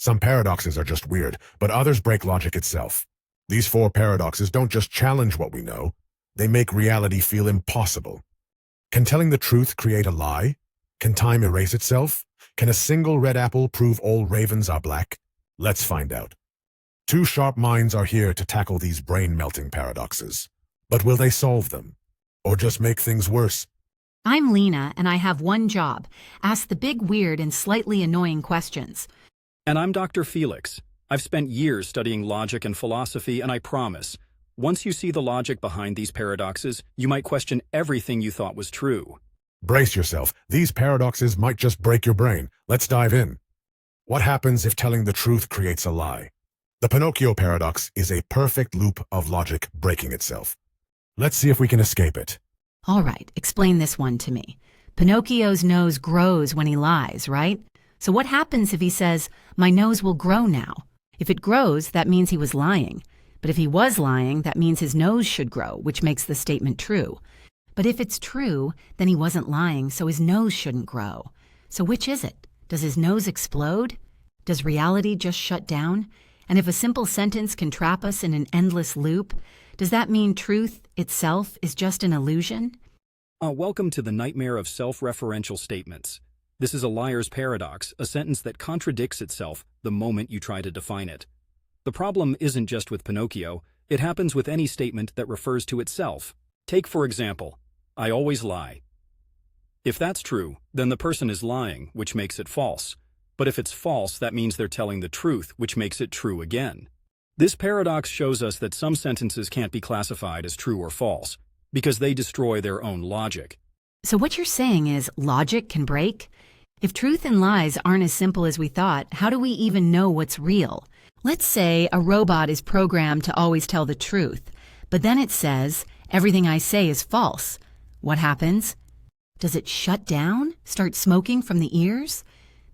Some paradoxes are just weird, but others break logic itself. These four paradoxes don't just challenge what we know, they make reality feel impossible. Can telling the truth create a lie? Can time erase itself? Can a single red apple prove all ravens are black? Let's find out. Two sharp minds are here to tackle these brain-melting paradoxes. But will they solve them? Or just make things worse? I'm Lena, and I have one job: ask the big, weird, and slightly annoying questions. And I'm Dr. Felix. I've spent years studying logic and philosophy, and I promise, once you see the logic behind these paradoxes, you might question everything you thought was true. Brace yourself. These paradoxes might just break your brain. Let's dive in. What happens if telling the truth creates a lie? The Pinocchio paradox is a perfect loop of logic breaking itself. Let's see if we can escape it. All right, explain this one to me. Pinocchio's nose grows when he lies, right? So what happens if he says, "My nose will grow now"? If it grows, that means he was lying. But if he was lying, that means his nose should grow, which makes the statement true. But if it's true, then he wasn't lying, so his nose shouldn't grow. So which is it? Does his nose explode? Does reality just shut down? And if a simple sentence can trap us in an endless loop, does that mean truth itself is just an illusion? Welcome to the nightmare of self-referential statements. This is a liar's paradox, a sentence that contradicts itself the moment you try to define it. The problem isn't just with Pinocchio, it happens with any statement that refers to itself. Take, for example, "I always lie." If that's true, then the person is lying, which makes it false. But if it's false, that means they're telling the truth, which makes it true again. This paradox shows us that some sentences can't be classified as true or false, because they destroy their own logic. So what you're saying is logic can break? If truth and lies aren't as simple as we thought, how do we even know what's real? Let's say a robot is programmed to always tell the truth, but then it says, "Everything I say is false." What happens? Does it shut down? Start smoking from the ears?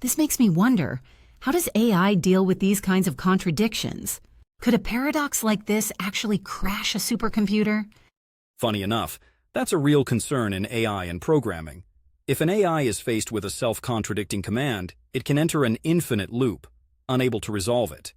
This makes me wonder, how does AI deal with these kinds of contradictions? Could a paradox like this actually crash a supercomputer? Funny enough, that's a real concern in AI and programming. If an AI is faced with a self-contradicting command, it can enter an infinite loop, unable to resolve it.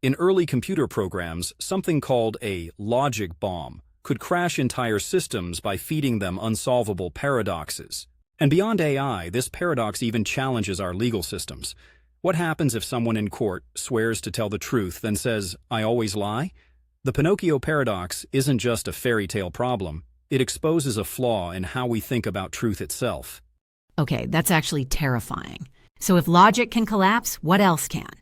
In early computer programs, something called a logic bomb could crash entire systems by feeding them unsolvable paradoxes. And beyond AI, this paradox even challenges our legal systems. What happens if someone in court swears to tell the truth, then says, "I always lie"? The Pinocchio paradox isn't just a fairy tale problem. It exposes a flaw in how we think about truth itself. Okay, that's actually terrifying. So if logic can collapse, what else can?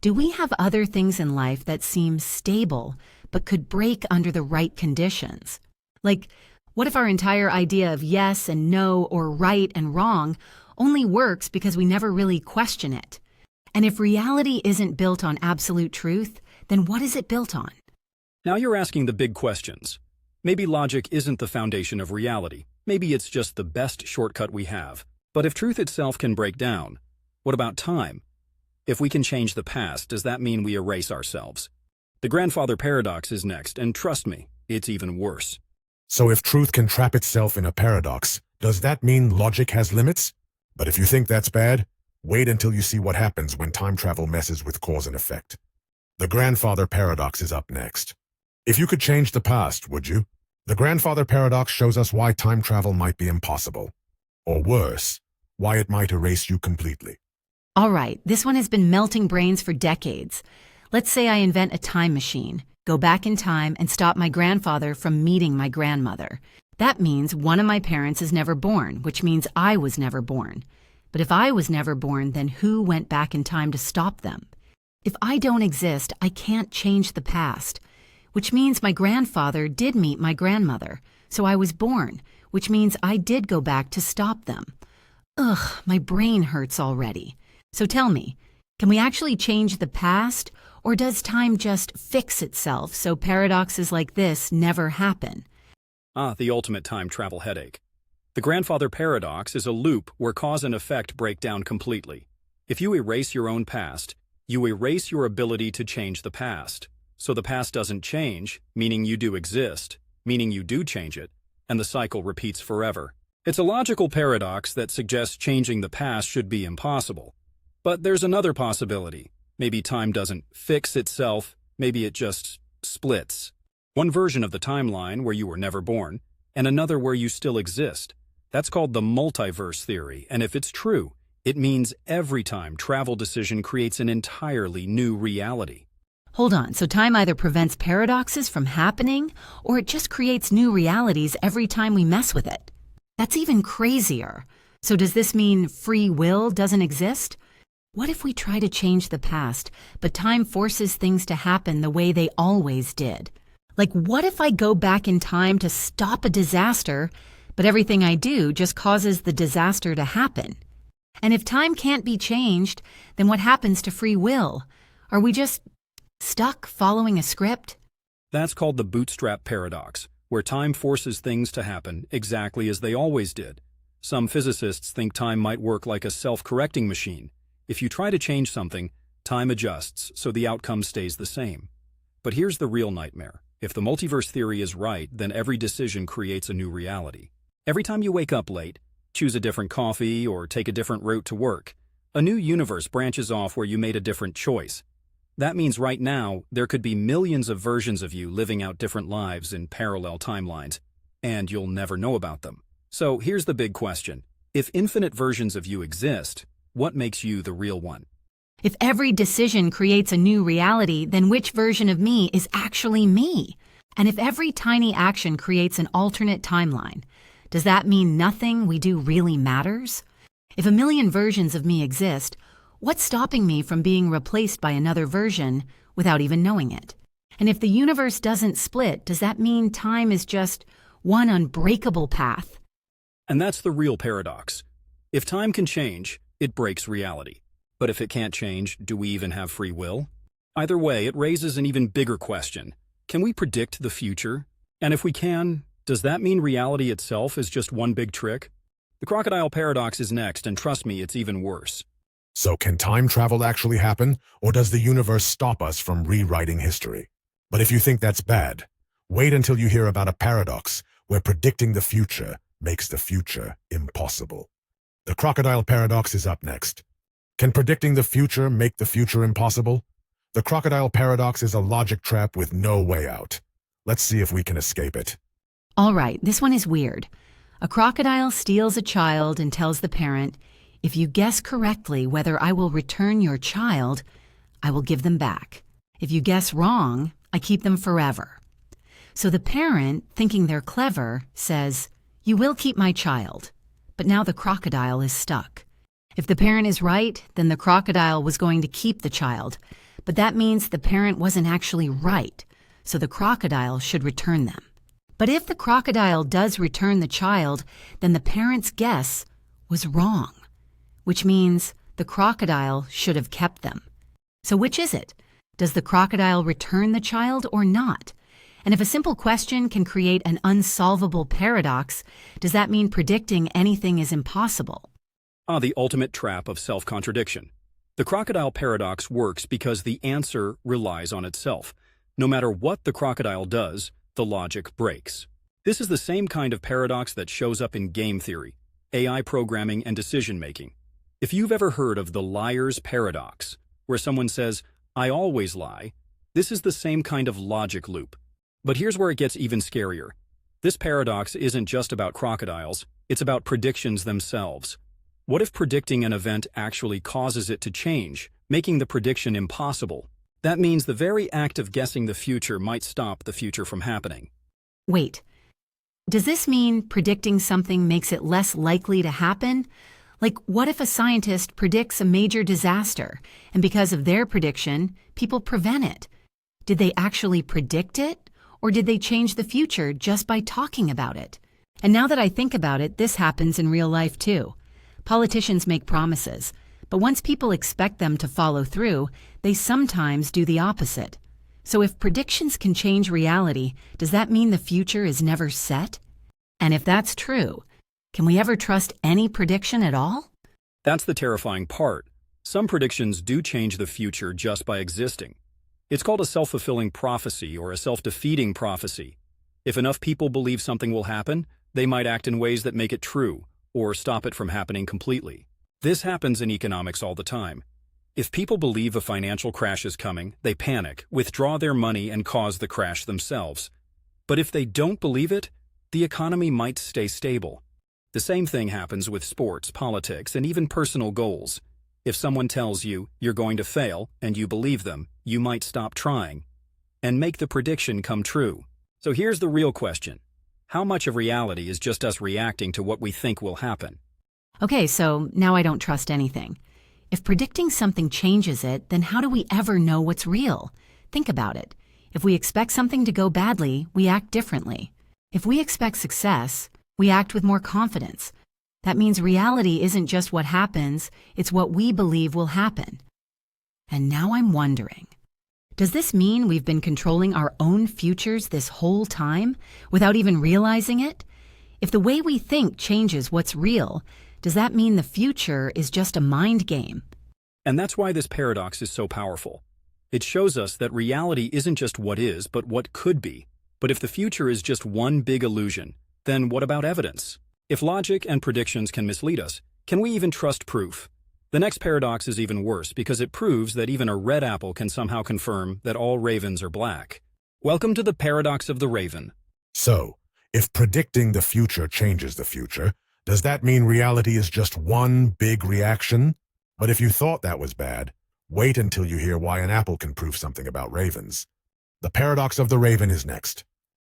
Do we have other things in life that seem stable but could break under the right conditions? Like, what if our entire idea of yes and no or right and wrong only works because we never really question it? And if reality isn't built on absolute truth, then what is it built on? Now you're asking the big questions. Maybe logic isn't the foundation of reality. Maybe it's just the best shortcut we have. But if truth itself can break down, what about time? If we can change the past, does that mean we erase ourselves? The grandfather paradox is next, and trust me, it's even worse. So if truth can trap itself in a paradox, does that mean logic has limits? But if you think that's bad, wait until you see what happens when time travel messes with cause and effect. The grandfather paradox is up next. If you could change the past, would you? The grandfather paradox shows us why time travel might be impossible. Or worse, why it might erase you completely. All right, this one has been melting brains for decades. Let's say I invent a time machine, go back in time, and stop my grandfather from meeting my grandmother. That means one of my parents is never born, which means I was never born. But if I was never born, then who went back in time to stop them? If I don't exist, I can't change the past, which means my grandfather did meet my grandmother, so I was born, which means I did go back to stop them. Ugh, my brain hurts already. So tell me, can we actually change the past, or does time just fix itself so paradoxes like this never happen? The ultimate time travel headache. The grandfather paradox is a loop where cause and effect break down completely. If you erase your own past, you erase your ability to change the past. So the past doesn't change, meaning you do exist, meaning you do change it, and the cycle repeats forever. It's a logical paradox that suggests changing the past should be impossible. But there's another possibility. Maybe time doesn't fix itself, maybe it just splits. One version of the timeline where you were never born, and another where you still exist. That's called the multiverse theory, and if it's true, it means every time travel decision creates an entirely new reality. Hold on, so time either prevents paradoxes from happening, or it just creates new realities every time we mess with it. That's even crazier. So does this mean free will doesn't exist? What if we try to change the past, but time forces things to happen the way they always did? Like, what if I go back in time to stop a disaster, but everything I do just causes the disaster to happen? And if time can't be changed, then what happens to free will? Are we just stuck following a script? That's called the bootstrap paradox, where time forces things to happen exactly as they always did. Some physicists think time might work like a self-correcting machine. If you try to change something, time adjusts so the outcome stays the same. But here's the real nightmare. If the multiverse theory is right, then every decision creates a new reality. Every time you wake up late, choose a different coffee, or take a different route to work, a new universe branches off where you made a different choice. That means right now, there could be millions of versions of you living out different lives in parallel timelines, and you'll never know about them. So here's the big question. If infinite versions of you exist, what makes you the real one? If every decision creates a new reality, then which version of me is actually me? And if every tiny action creates an alternate timeline, does that mean nothing we do really matters? If a million versions of me exist, what's stopping me from being replaced by another version without even knowing it? And if the universe doesn't split, does that mean time is just one unbreakable path? And that's the real paradox. If time can change, it breaks reality. But if it can't change, do we even have free will? Either way, it raises an even bigger question. Can we predict the future? And if we can, does that mean reality itself is just one big trick? The crocodile paradox is next, and trust me, it's even worse. So can time travel actually happen, or does the universe stop us from rewriting history? But if you think that's bad, wait until you hear about a paradox where predicting the future makes the future impossible. The crocodile paradox is up next. Can predicting the future make the future impossible? The crocodile paradox is a logic trap with no way out. Let's see if we can escape it. All right, this one is weird. A crocodile steals a child and tells the parent, "If you guess correctly whether I will return your child, I will give them back. If you guess wrong, I keep them forever." So the parent, thinking they're clever, says, "You will keep my child." But now the crocodile is stuck. If the parent is right, then the crocodile was going to keep the child. But that means the parent wasn't actually right, so the crocodile should return them. But if the crocodile does return the child, then the parent's guess was wrong, which means the crocodile should have kept them. So which is it? Does the crocodile return the child or not? And if a simple question can create an unsolvable paradox, does that mean predicting anything is impossible? The ultimate trap of self-contradiction. The crocodile paradox works because the answer relies on itself. No matter what the crocodile does, the logic breaks. This is the same kind of paradox that shows up in game theory, AI programming, and decision-making. If you've ever heard of the liar's paradox, where someone says, "I always lie," this is the same kind of logic loop. But here's where it gets even scarier. This paradox isn't just about crocodiles, it's about predictions themselves. What if predicting an event actually causes it to change, making the prediction impossible? That means the very act of guessing the future might stop the future from happening. Wait, does this mean predicting something makes it less likely to happen? Like, what if a scientist predicts a major disaster, and because of their prediction, people prevent it? Did they actually predict it, or did they change the future just by talking about it? And now that I think about it, this happens in real life too. Politicians make promises, but once people expect them to follow through, they sometimes do the opposite. So if predictions can change reality, does that mean the future is never set? And if that's true, can we ever trust any prediction at all? That's the terrifying part. Some predictions do change the future just by existing. It's called a self-fulfilling prophecy or a self-defeating prophecy. If enough people believe something will happen, they might act in ways that make it true, or stop it from happening completely. This happens in economics all the time. If people believe a financial crash is coming, they panic, withdraw their money, and cause the crash themselves. But if they don't believe it, the economy might stay stable. The same thing happens with sports, politics, and even personal goals. If someone tells you you're going to fail and you believe them, you might stop trying and make the prediction come true. So here's the real question. How much of reality is just us reacting to what we think will happen? Okay, so now I don't trust anything. If predicting something changes it, then how do we ever know what's real? Think about it. If we expect something to go badly, we act differently. If we expect success, we act with more confidence. That means reality isn't just what happens, it's what we believe will happen. And now I'm wondering, does this mean we've been controlling our own futures this whole time without even realizing it? If the way we think changes what's real, does that mean the future is just a mind game? And that's why this paradox is so powerful. It shows us that reality isn't just what is, but what could be. But if the future is just one big illusion, then what about evidence? If logic and predictions can mislead us, can we even trust proof? The next paradox is even worse because it proves that even a red apple can somehow confirm that all ravens are black. Welcome to the paradox of the raven. So, if predicting the future changes the future, does that mean reality is just one big reaction? But if you thought that was bad, wait until you hear why an apple can prove something about ravens. The paradox of the raven is next.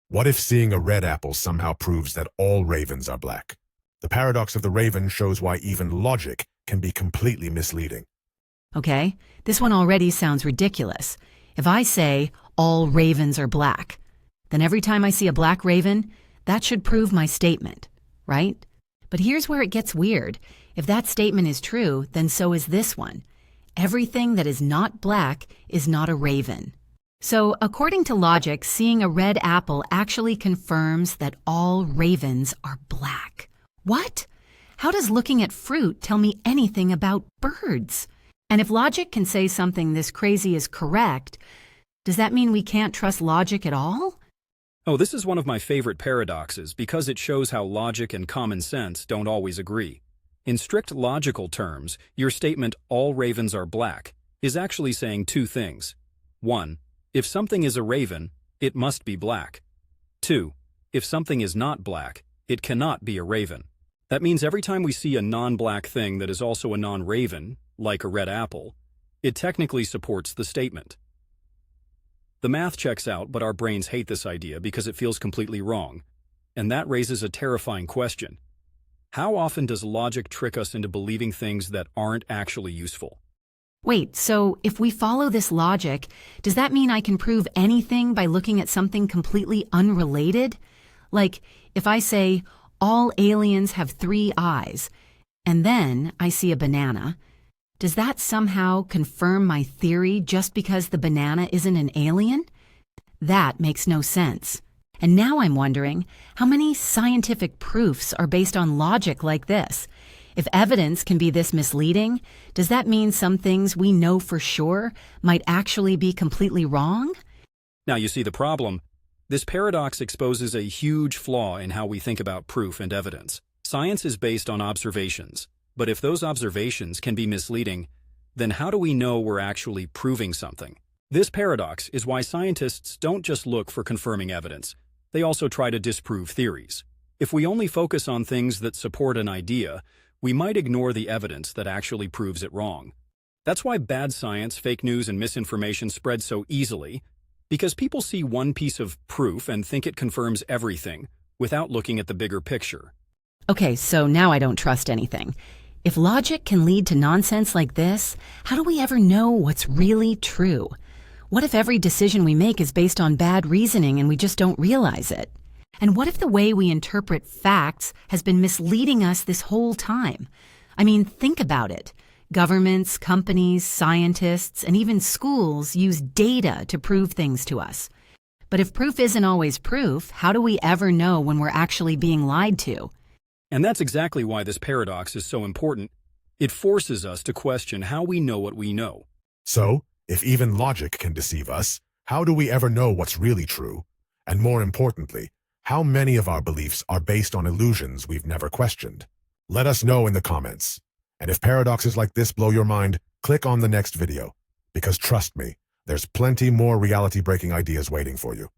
What if seeing a red apple somehow proves that all ravens are black? The paradox of the raven shows why even logic can be completely misleading. Okay, this one already sounds ridiculous. If I say, all ravens are black, then every time I see a black raven, that should prove my statement, right? But here's where it gets weird. If that statement is true, then so is this one. Everything that is not black is not a raven. So, according to logic, seeing a red apple actually confirms that all ravens are black. What? How does looking at fruit tell me anything about birds? And if logic can say something this crazy is correct, does that mean we can't trust logic at all? Oh, this is one of my favorite paradoxes because it shows how logic and common sense don't always agree. In strict logical terms, your statement, all ravens are black, is actually saying two things. 1. If something is a raven, it must be black. 2. If something is not black, it cannot be a raven. That means every time we see a non-black thing that is also a non-raven, like a red apple, it technically supports the statement. The math checks out, but our brains hate this idea because it feels completely wrong. And that raises a terrifying question. How often does logic trick us into believing things that aren't actually useful? Wait, so if we follow this logic, does that mean I can prove anything by looking at something completely unrelated? Like, if I say, all aliens have 3 eyes, and then I see a banana, does that somehow confirm my theory just because the banana isn't an alien? That makes no sense. And now I'm wondering, how many scientific proofs are based on logic like this? If evidence can be this misleading, does that mean some things we know for sure might actually be completely wrong? Now you see the problem. This paradox exposes a huge flaw in how we think about proof and evidence. Science is based on observations, but if those observations can be misleading, then how do we know we're actually proving something? This paradox is why scientists don't just look for confirming evidence. They also try to disprove theories. If we only focus on things that support an idea, we might ignore the evidence that actually proves it wrong. That's why bad science, fake news, and misinformation spread so easily, because people see one piece of proof and think it confirms everything without looking at the bigger picture. Okay, so now I don't trust anything. If logic can lead to nonsense like this, how do we ever know what's really true? What if every decision we make is based on bad reasoning and we just don't realize it? And what if the way we interpret facts has been misleading us this whole time? I mean, think about it. Governments, companies, scientists, and even schools use data to prove things to us. But if proof isn't always proof, how do we ever know when we're actually being lied to? And that's exactly why this paradox is so important. It forces us to question how we know what we know. So, if even logic can deceive us, how do we ever know what's really true? And more importantly, how many of our beliefs are based on illusions we've never questioned? Let us know in the comments. And if paradoxes like this blow your mind, click on the next video, because trust me, there's plenty more reality-breaking ideas waiting for you.